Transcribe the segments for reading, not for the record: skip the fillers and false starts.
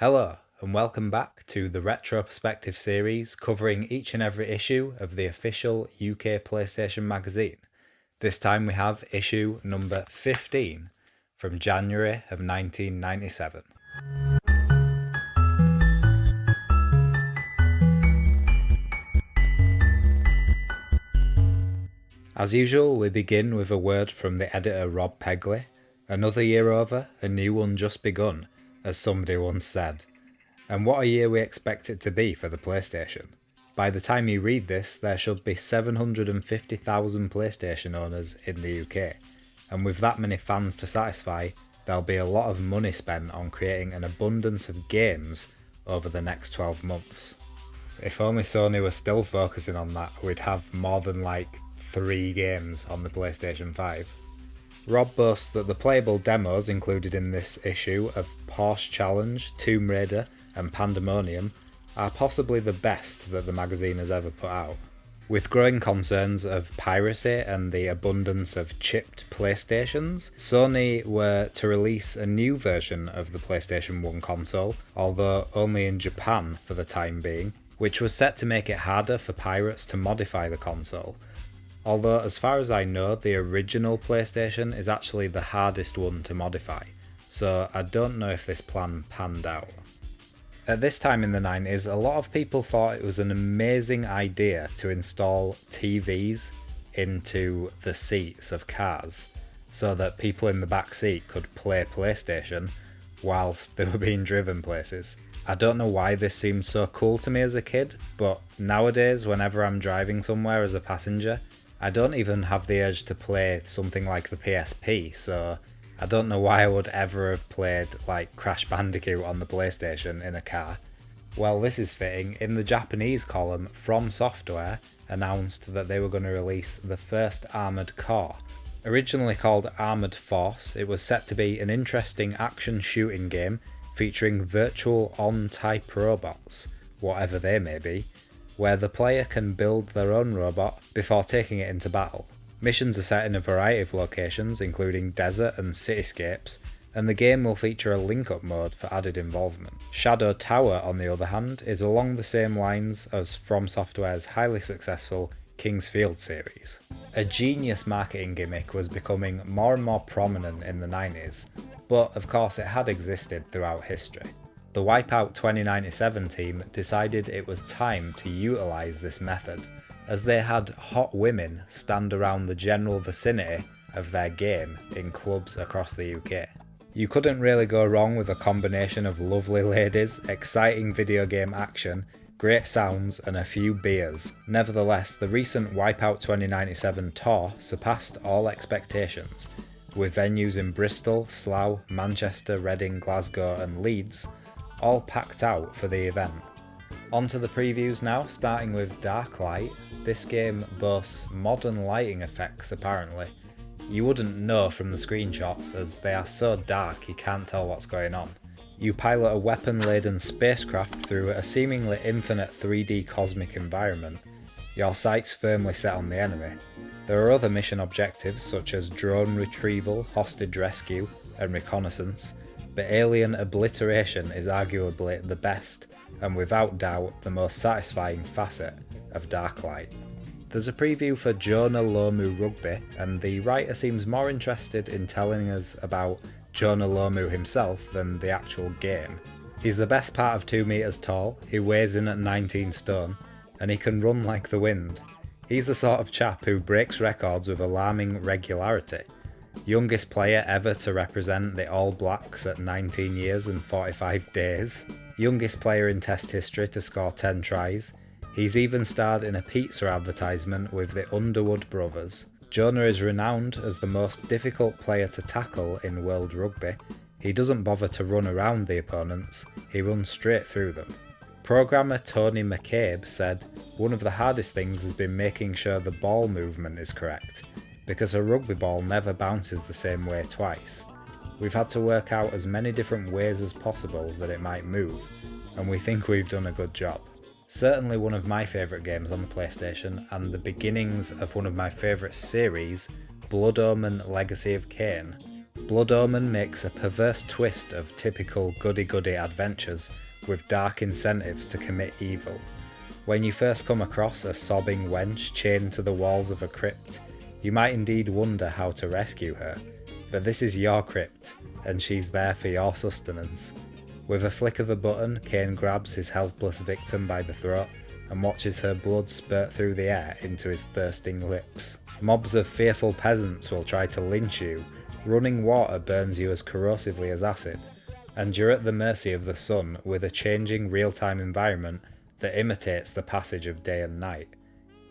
Hello, and welcome back to the Retro Perspective series covering each and every issue of the official UK PlayStation magazine. This time we have issue number 15 from January of 1997. As usual, we begin with a word from the editor Rob Pegley. Another year over, a new one just begun, as somebody once said. And what a year we expect it to be for the PlayStation. By the time you read this, there should be 750,000 PlayStation owners in the UK, and with that many fans to satisfy, there'll be a lot of money spent on creating an abundance of games over the next 12 months. If only Sony was still focusing on that, we'd have more than 3 games on the PlayStation 5. Rob boasts that the playable demos included in this issue of Porsche Challenge, Tomb Raider and Pandemonium are possibly the best that the magazine has ever put out. With growing concerns of piracy and the abundance of chipped PlayStations, Sony were to release a new version of the PlayStation 1 console, although only in Japan for the time being, which was set to make it harder for pirates to modify the console. Although as far as I know, the original PlayStation is actually the hardest one to modify, so I don't know if this plan panned out. At this time in the 90s, a lot of people thought it was an amazing idea to install TVs into the seats of cars, so that people in the back seat could play PlayStation whilst they were being driven places. I don't know why this seemed so cool to me as a kid, but nowadays whenever I'm driving somewhere as a passenger, I don't even have the urge to play something like the PSP, so I don't know why I would ever have played Crash Bandicoot on the PlayStation in a car. Well, this is fitting. In the Japanese column, From Software announced that they were going to release the first Armoured Core. Originally called Armoured Force, it was set to be an interesting action shooting game featuring virtual on-type robots, whatever they may be, where the player can build their own robot before taking it into battle. Missions are set in a variety of locations, including desert and cityscapes, and the game will feature a link-up mode for added involvement. Shadow Tower, on the other hand, is along the same lines as From Software's highly successful King's Field series. A genius marketing gimmick was becoming more and more prominent in the 90s, but of course it had existed throughout history. The Wipeout 2097 team decided it was time to utilise this method, as they had hot women stand around the general vicinity of their game in clubs across the UK. You couldn't really go wrong with a combination of lovely ladies, exciting video game action, great sounds and a few beers. Nevertheless, the recent Wipeout 2097 tour surpassed all expectations, with venues in Bristol, Slough, Manchester, Reading, Glasgow and Leeds all packed out for the event. On to the previews now, starting with Darklight. This game boasts modern lighting effects apparently. You wouldn't know from the screenshots as they are so dark you can't tell what's going on. You pilot a weapon-laden spacecraft through a seemingly infinite 3D cosmic environment, your sights firmly set on the enemy. There are other mission objectives such as drone retrieval, hostage rescue and reconnaissance, but alien obliteration is arguably the best and without doubt the most satisfying facet of Darklight. There's a preview for Jonah Lomu Rugby, and the writer seems more interested in telling us about Jonah Lomu himself than the actual game. He's the best part of 2 meters tall, he weighs in at 19 stone, and he can run like the wind. He's the sort of chap who breaks records with alarming regularity. Youngest player ever to represent the All Blacks at 19 years and 45 days. Youngest player in Test history to score 10 tries. He's even starred in a pizza advertisement with the Underwood brothers. Jonah is renowned as the most difficult player to tackle in World Rugby. He doesn't bother to run around the opponents, he runs straight through them. Programmer Tony McCabe said, "One of the hardest things has been making sure the ball movement is correct, because a rugby ball never bounces the same way twice. We've had to work out as many different ways as possible that it might move, and we think we've done a good job." Certainly one of my favourite games on the PlayStation, and the beginnings of one of my favourite series, Blood Omen Legacy of Kain. Blood Omen makes a perverse twist of typical goody-goody adventures with dark incentives to commit evil. When you first come across a sobbing wench chained to the walls of a crypt, you might indeed wonder how to rescue her, but this is your crypt, and she's there for your sustenance. With a flick of a button, Cain grabs his helpless victim by the throat and watches her blood spurt through the air into his thirsting lips. Mobs of fearful peasants will try to lynch you, running water burns you as corrosively as acid, and you're at the mercy of the sun with a changing real-time environment that imitates the passage of day and night.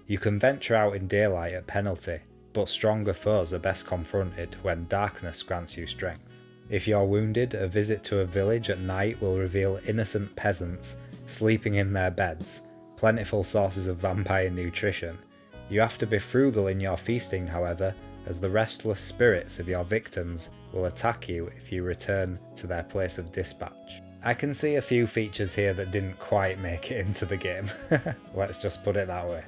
You can venture out in daylight at penalty, but stronger foes are best confronted when darkness grants you strength. If you're wounded, a visit to a village at night will reveal innocent peasants sleeping in their beds, plentiful sources of vampire nutrition. You have to be frugal in your feasting, however, as the restless spirits of your victims will attack you if you return to their place of dispatch. I can see a few features here that didn't quite make it into the game, let's just put it that way.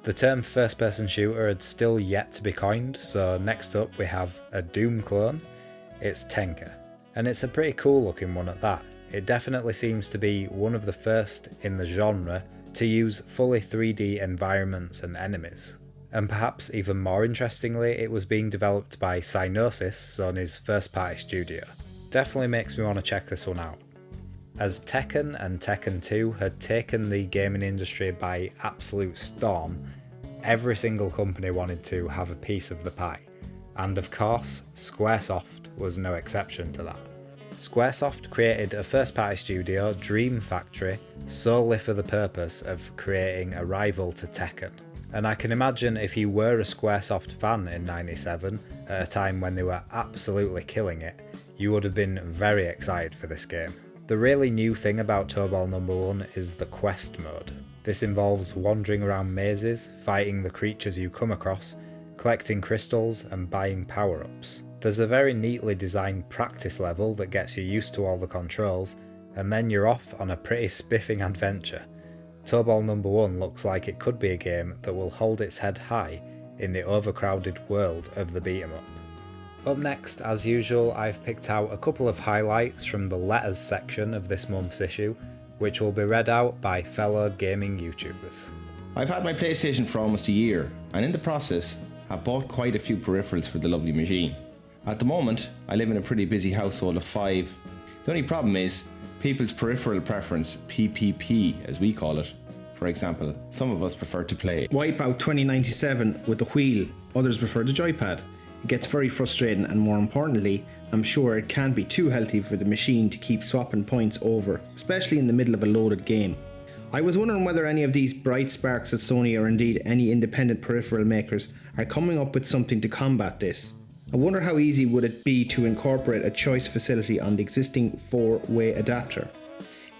The term first-person shooter had still yet to be coined, so next up we have a Doom clone. It's Tenka, and it's a pretty cool looking one at that. It definitely seems to be one of the first in the genre to use fully 3D environments and enemies. And perhaps even more interestingly, it was being developed by Psygnosis, Sony's first-party studio. Definitely makes me want to check this one out. As Tekken and Tekken 2 had taken the gaming industry by absolute storm, every single company wanted to have a piece of the pie. And of course, Squaresoft was no exception to that. Squaresoft created a first-party studio, Dream Factory, solely for the purpose of creating a rival to Tekken. And I can imagine if you were a Squaresoft fan in '97, at a time when they were absolutely killing it, you would have been very excited for this game. The really new thing about Tobal No. 1 is the quest mode. This involves wandering around mazes, fighting the creatures you come across, collecting crystals and buying power-ups. There's a very neatly designed practice level that gets you used to all the controls, and then you're off on a pretty spiffing adventure. Tobal No. 1 looks like it could be a game that will hold its head high in the overcrowded world of the beat-em-up. Up next, as usual, I've picked out a couple of highlights from the letters section of this month's issue, which will be read out by fellow gaming YouTubers. I've had my PlayStation for almost a year, and in the process, have bought quite a few peripherals for the lovely machine. At the moment, I live in a pretty busy household of 5. The only problem is, people's peripheral preference, PPP as we call it. For example, some of us prefer to play Wipeout 2097 with the wheel, others prefer the joypad. It gets very frustrating, and more importantly, I'm sure it can't be too healthy for the machine to keep swapping points over, especially in the middle of a loaded game. I was wondering whether any of these bright sparks at Sony, or indeed any independent peripheral makers, are coming up with something to combat this. I wonder how easy would it be to incorporate a choice facility on the existing 4-way adapter.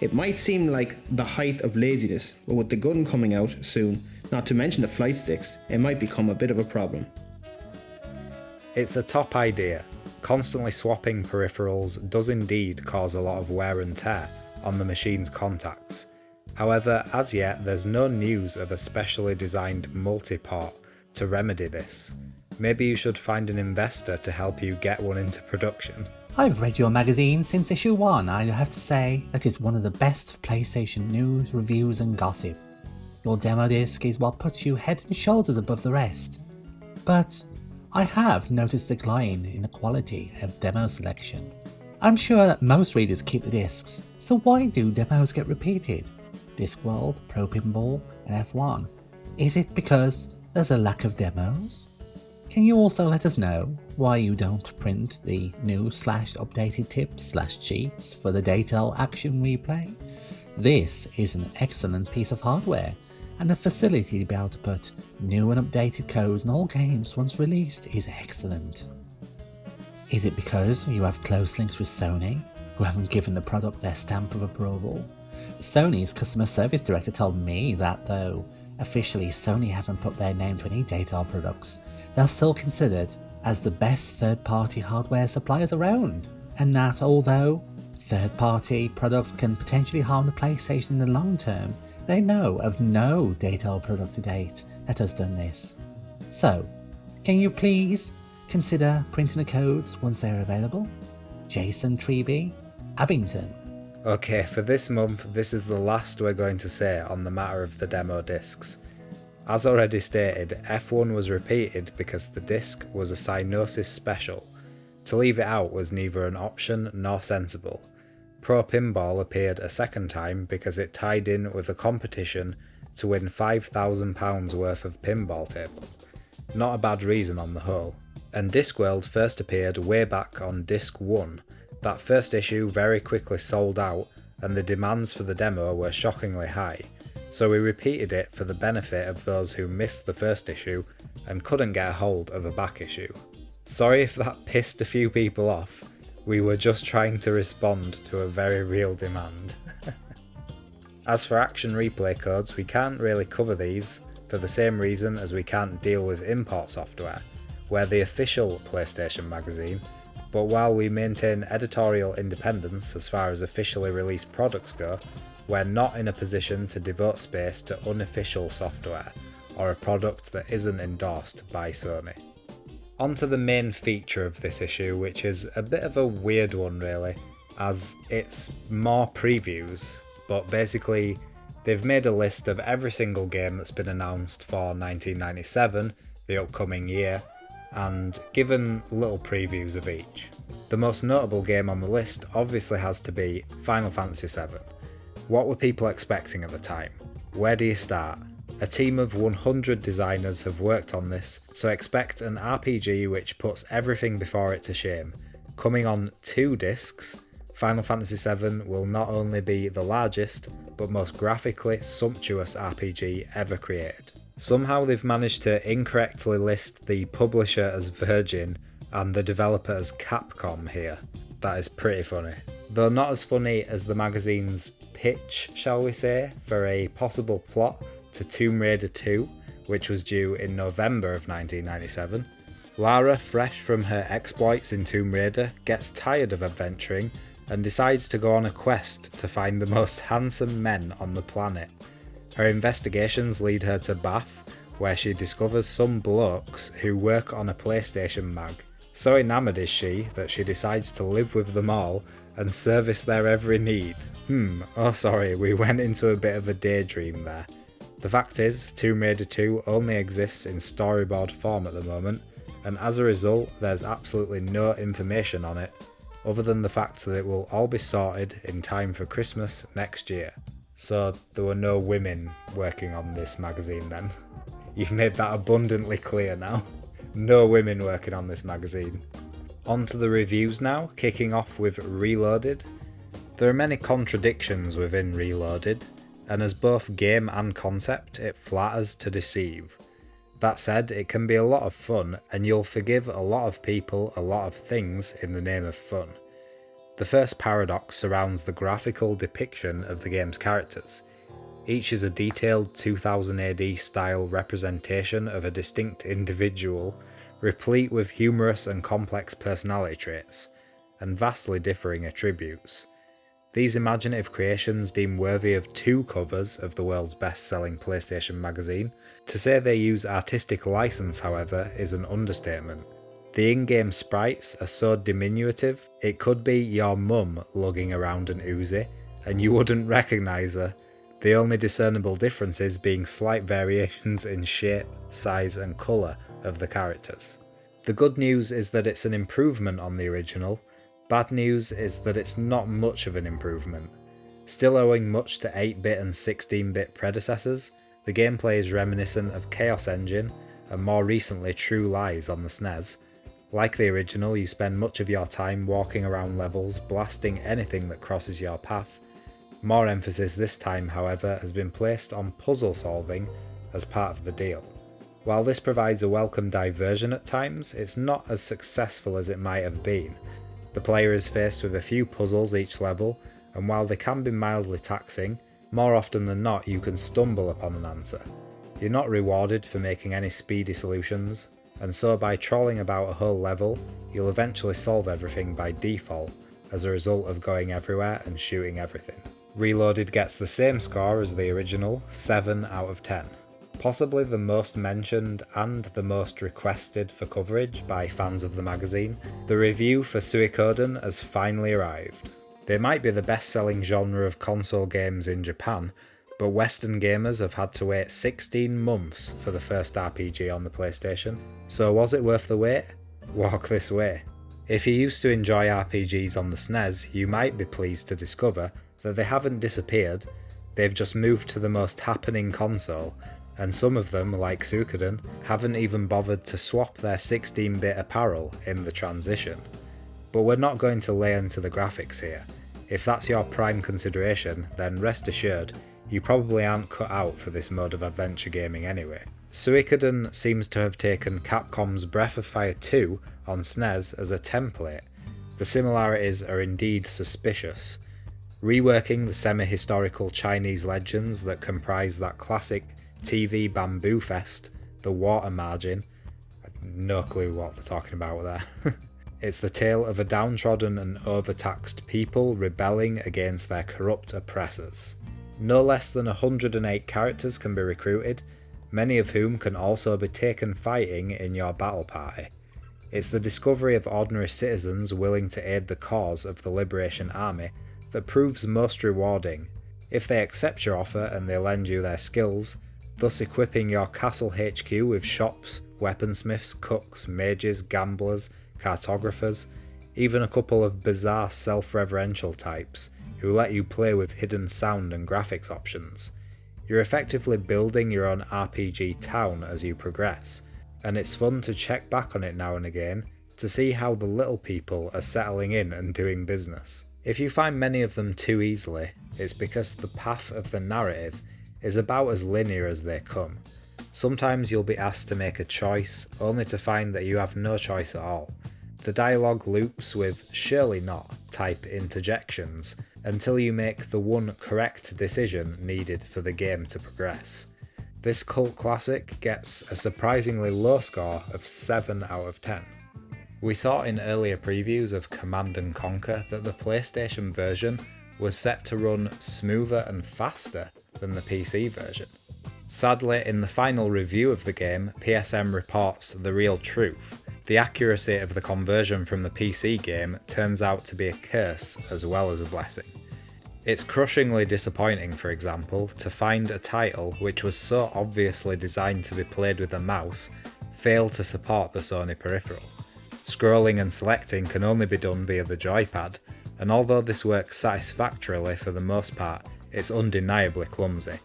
It might seem like the height of laziness, but with the gun coming out soon, not to mention the flight sticks, it might become a bit of a problem. It's a top idea. Constantly swapping peripherals does indeed cause a lot of wear and tear on the machine's contacts. However, as yet there's no news of a specially designed multi-port to remedy this. Maybe you should find an investor to help you get one into production. I've read your magazine since issue 1. I have to say that it's one of the best PlayStation news, reviews and gossip. Your demo disc is what puts you head and shoulders above the rest. But I have noticed a decline in the quality of demo selection. I'm sure that most readers keep the discs, so why do demos get repeated? Discworld, Pro Pinball and F1. Is it because there's a lack of demos? Can you also let us know why you don't print the new/updated tips/cheats for the Daytale Action Replay? This is an excellent piece of hardware, and the facility to be able to put new and updated codes in all games once released is excellent. Is it because you have close links with Sony, who haven't given the product their stamp of approval? Sony's customer service director told me that though officially Sony haven't put their name to any Daytale products, they're still considered as the best third-party hardware suppliers around, and that although third-party products can potentially harm the PlayStation in the long term, they know of no Daytale product to date that has done this. So, can you please Consider printing the codes once they're available. Jason Treeby, Abington. Okay, for this month, this is the last we're going to say on the matter of the demo discs. As already stated, F1 was repeated because the disc was a Cyanosis special. To leave it out was neither an option nor sensible. Pro Pinball appeared a second time because it tied in with a competition to win £5,000 worth of pinball table. Not a bad reason on the whole. And Discworld first appeared way back on Disc 1. That first issue very quickly sold out and the demands for the demo were shockingly high, so we repeated it for the benefit of those who missed the first issue and couldn't get a hold of a back issue. Sorry if that pissed a few people off, we were just trying to respond to a very real demand. As for action replay codes, we can't really cover these for the same reason as we can't deal with import software. We're the official PlayStation magazine, but while we maintain editorial independence as far as officially released products go, we're not in a position to devote space to unofficial software or a product that isn't endorsed by Sony. On to the main feature of this issue, which is a bit of a weird one really, as it's more previews, but basically they've made a list of every single game that's been announced for 1997, the upcoming year, and given little previews of each. The most notable game on the list obviously has to be Final Fantasy VII. What were people expecting at the time? Where do you start? A team of 100 designers have worked on this, so expect an RPG which puts everything before it to shame. Coming on 2 discs, Final Fantasy VII will not only be the largest, but most graphically sumptuous RPG ever created. Somehow they've managed to incorrectly list the publisher as Virgin and the developer as Capcom here. That is pretty funny. Though not as funny as the magazine's pitch, shall we say, for a possible plot to Tomb Raider 2, which was due in November of 1997. Lara, fresh from her exploits in Tomb Raider, gets tired of adventuring and decides to go on a quest to find the most handsome men on the planet. Her investigations lead her to Bath, where she discovers some blokes who work on a PlayStation mag. So enamoured is she that she decides to live with them all and service their every need. Oh sorry, we went into a bit of a daydream there. The fact is, Tomb Raider 2 only exists in storyboard form at the moment, and as a result there's absolutely no information on it, other than the fact that it will all be sorted in time for Christmas next year. So there were no women working on this magazine then. You've made that abundantly clear now. No women working on this magazine. On to the reviews now, kicking off with Reloaded. There are many contradictions within Reloaded, and as both game and concept, it flatters to deceive. That said, it can be a lot of fun, and you'll forgive a lot of people a lot of things in the name of fun. The first paradox surrounds the graphical depiction of the game's characters. Each is a detailed 2000 AD style representation of a distinct individual, replete with humorous and complex personality traits, and vastly differing attributes. These imaginative creations deem worthy of 2 covers of the world's best-selling PlayStation magazine. To say they use artistic license, however, is an understatement. The in-game sprites are so diminutive, it could be your mum lugging around an Uzi, and you wouldn't recognise her, the only discernible differences being slight variations in shape, size and colour of the characters. The good news is that it's an improvement on the original. Bad news is that it's not much of an improvement. Still owing much to 8-bit and 16-bit predecessors, the gameplay is reminiscent of Chaos Engine and more recently True Lies on the SNES. Like the original, you spend much of your time walking around levels, blasting anything that crosses your path. More emphasis this time, however, has been placed on puzzle solving as part of the deal. While this provides a welcome diversion at times, it's not as successful as it might have been. The player is faced with a few puzzles each level, and while they can be mildly taxing, more often than not you can stumble upon an answer. You're not rewarded for making any speedy solutions, and so by trawling about a whole level, you'll eventually solve everything by default, as a result of going everywhere and shooting everything. Reloaded gets the same score as the original, 7 out of 10. Possibly the most mentioned and the most requested for coverage by fans of the magazine, the review for Suikoden has finally arrived. They might be the best-selling genre of console games in Japan, but Western gamers have had to wait 16 months for the first RPG on the PlayStation. So was it worth the wait? Walk this way. If you used to enjoy RPGs on the SNES, you might be pleased to discover that they haven't disappeared, they've just moved to the most happening console, and some of them, like Suikoden, haven't even bothered to swap their 16-bit apparel in the transition. But we're not going to lay into the graphics here. If that's your prime consideration, then rest assured, you probably aren't cut out for this mode of adventure gaming anyway. Suikoden seems to have taken Capcom's Breath of Fire 2 on SNES as a template. The similarities are indeed suspicious. Reworking the semi-historical Chinese legends that comprise that classic TV bamboo fest, the water margin. No clue what they're talking about there. It's the tale of a downtrodden and overtaxed people rebelling against their corrupt oppressors. No less than 108 characters can be recruited, many of whom can also be taken fighting in your battle party. It's the discovery of ordinary citizens willing to aid the cause of the Liberation Army that proves most rewarding. If they accept your offer and they lend you their skills, thus equipping your castle HQ with shops, weaponsmiths, cooks, mages, gamblers, cartographers, even a couple of bizarre self-reverential types who let you play with hidden sound and graphics options. You're effectively building your own RPG town as you progress, and it's fun to check back on it now and again to see how the little people are settling in and doing business. If you find many of them too easily, it's because the path of the narrative is about as linear as they come. Sometimes you'll be asked to make a choice, only to find that you have no choice at all. The dialogue loops with "surely not" type interjections until you make the one correct decision needed for the game to progress. This cult classic gets a surprisingly low score of 7 out of 10. We saw in earlier previews of Command & Conquer that the PlayStation version was set to run smoother and faster than the PC version. Sadly, in the final review of the game, PSM reports the real truth. The accuracy of the conversion from the PC game turns out to be a curse as well as a blessing. It's crushingly disappointing, for example, to find a title which was so obviously designed to be played with a mouse fail to support the Sony peripheral. Scrolling and selecting can only be done via the joypad, and although this works satisfactorily for the most part, it's undeniably clumsy.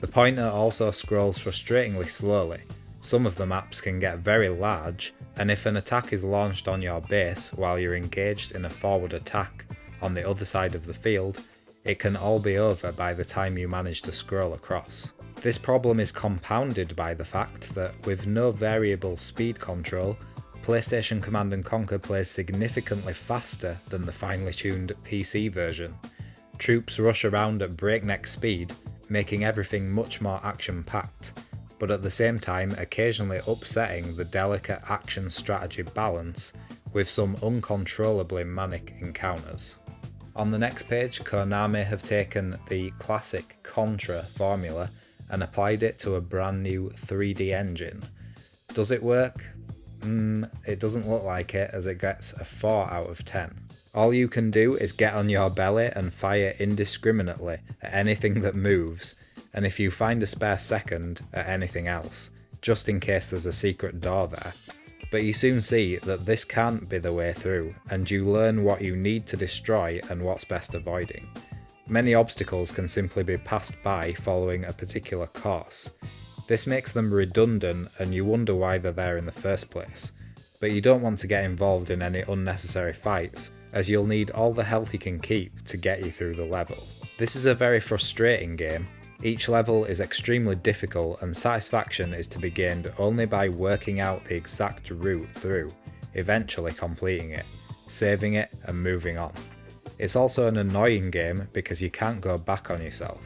The pointer also scrolls frustratingly slowly. Some of the maps can get very large, and if an attack is launched on your base while you're engaged in a forward attack on the other side of the field, it can all be over by the time you manage to scroll across. This problem is compounded by the fact that with no variable speed control, PlayStation Command & Conquer plays significantly faster than the finely tuned PC version. Troops rush around at breakneck speed, making everything much more action-packed, but at the same time occasionally upsetting the delicate action strategy balance with some uncontrollably manic encounters. On the next page, Konami have taken the classic Contra formula and applied it to a brand new 3D engine. Does it work? It doesn't look like it, as it gets a 4 out of 10. All you can do is get on your belly and fire indiscriminately at anything that moves, and if you find a spare second, at anything else, just in case there's a secret door there. But you soon see that this can't be the way through, and you learn what you need to destroy and what's best avoiding. Many obstacles can simply be passed by following a particular course. This makes them redundant and you wonder why they're there in the first place, but you don't want to get involved in any unnecessary fights, as you'll need all the health you can keep to get you through the level. This is a very frustrating game. Each level is extremely difficult and satisfaction is to be gained only by working out the exact route through, eventually completing it, saving it and moving on. It's also an annoying game because you can't go back on yourself.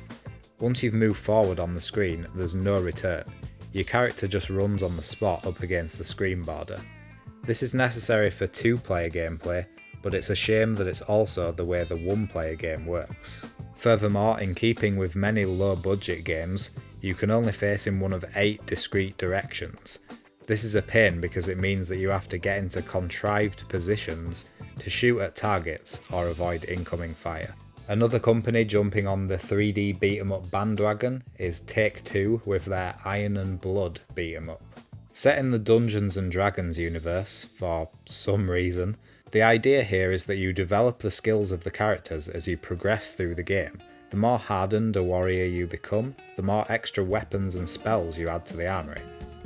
Once you've moved forward on the screen, there's no return. Your character just runs on the spot up against the screen border. This is necessary for 2-player gameplay, but it's a shame that it's also the way the 1-player game works. Furthermore, in keeping with many low-budget games, you can only face in one of 8 discrete directions. This is a pain because it means that you have to get into contrived positions to shoot at targets or avoid incoming fire. Another company jumping on the 3D beat-em-up bandwagon is Take-Two with their Iron and Blood beat-em-up. Set in the Dungeons and Dragons universe, for some reason, the idea here is that you develop the skills of the characters as you progress through the game. The more hardened a warrior you become, the more extra weapons and spells you add to the armoury.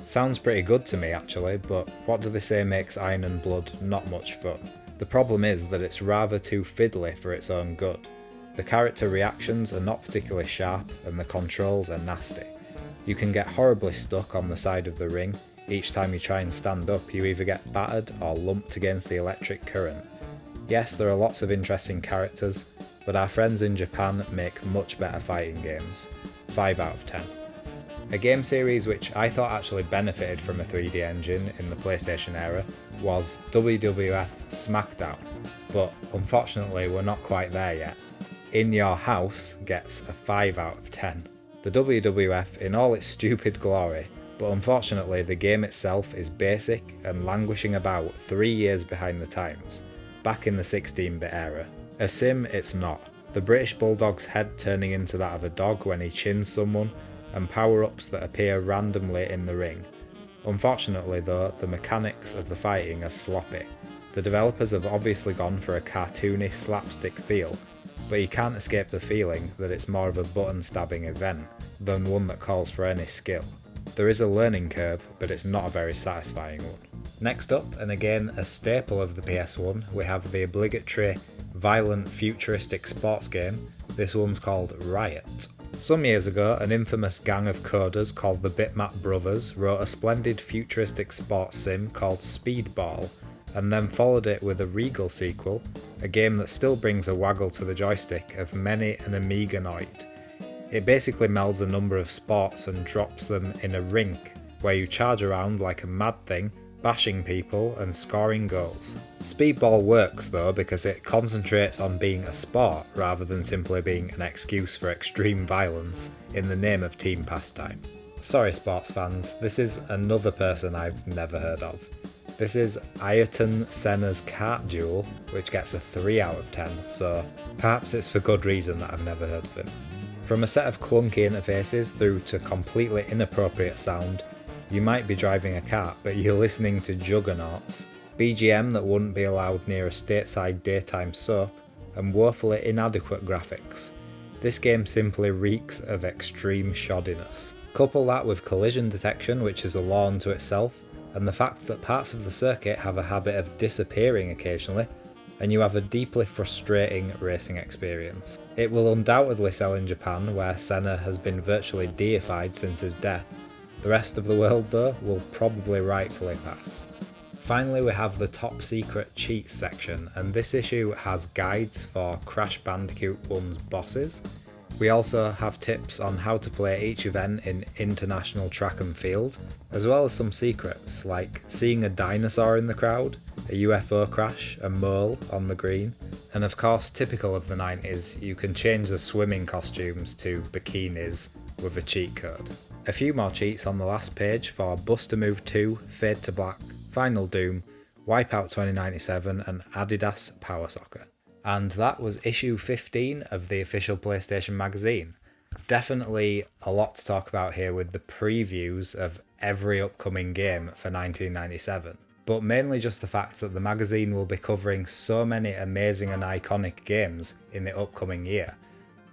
Sounds pretty good to me actually, but what do they say makes Iron and Blood not much fun? The problem is that it's rather too fiddly for its own good. The character reactions are not particularly sharp and the controls are nasty. You can get horribly stuck on the side of the ring. Each time you try and stand up, you either get battered or lumped against the electric current. Yes, there are lots of interesting characters, but our friends in Japan make much better fighting games. 5 out of 10. A game series which I thought actually benefited from a 3D engine in the PlayStation era was WWF SmackDown, but unfortunately we're not quite there yet. In Your House gets a 5 out of 10. The WWF in all its stupid glory, but unfortunately the game itself is basic and languishing about 3 years behind the times, back in the 16-bit era. A sim it's not. The British Bulldog's head turning into that of a dog when he chins someone, and power-ups that appear randomly in the ring. Unfortunately though, the mechanics of the fighting are sloppy. The developers have obviously gone for a cartoony slapstick feel, but you can't escape the feeling that it's more of a button stabbing event than one that calls for any skill. There is a learning curve, but it's not a very satisfying one. Next up, and again a staple of the PS1, we have the obligatory violent futuristic sports game. This one's called Riot. Some years ago, an infamous gang of coders called the Bitmap Brothers wrote a splendid futuristic sports sim called Speedball, and then followed it with a regal sequel, a game that still brings a waggle to the joystick of many an Amiganoid. It basically melds a number of sports and drops them in a rink, where you charge around like a mad thing, bashing people and scoring goals. Speedball works though because it concentrates on being a sport rather than simply being an excuse for extreme violence in the name of team pastime. Sorry sports fans, this is another person I've never heard of. This is Ayrton Senna's kart duel, which gets a 3 out of 10, so perhaps it's for good reason that I've never heard of him. From a set of clunky interfaces through to completely inappropriate sound, you might be driving a kart, but you're listening to juggernauts, BGM that wouldn't be allowed near a stateside daytime soap, and woefully inadequate graphics. This game simply reeks of extreme shoddiness. Couple that with collision detection, which is a law unto itself, and the fact that parts of the circuit have a habit of disappearing occasionally, and you have a deeply frustrating racing experience. It will undoubtedly sell in Japan, where Senna has been virtually deified since his death. The rest of the world though will probably rightfully pass. Finally we have the top secret cheats section, and this issue has guides for Crash Bandicoot 1's bosses. We also have tips on how to play each event in international track and field, as well as some secrets like seeing a dinosaur in the crowd, a UFO crash, a mole on the green, and of course typical of the 90s, you can change the swimming costumes to bikinis with a cheat code. A few more cheats on the last page for Buster Move 2, Fade to Black, Final Doom, Wipeout 2097 and Adidas Power Soccer. And that was issue 15 of the official PlayStation magazine. Definitely a lot to talk about here with the previews of every upcoming game for 1997. But mainly just the fact that the magazine will be covering so many amazing and iconic games in the upcoming year.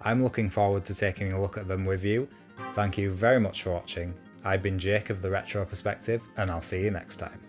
I'm looking forward to taking a look at them with you. Thank you very much for watching. I've been Jake of the Retro Perspective, and I'll see you next time.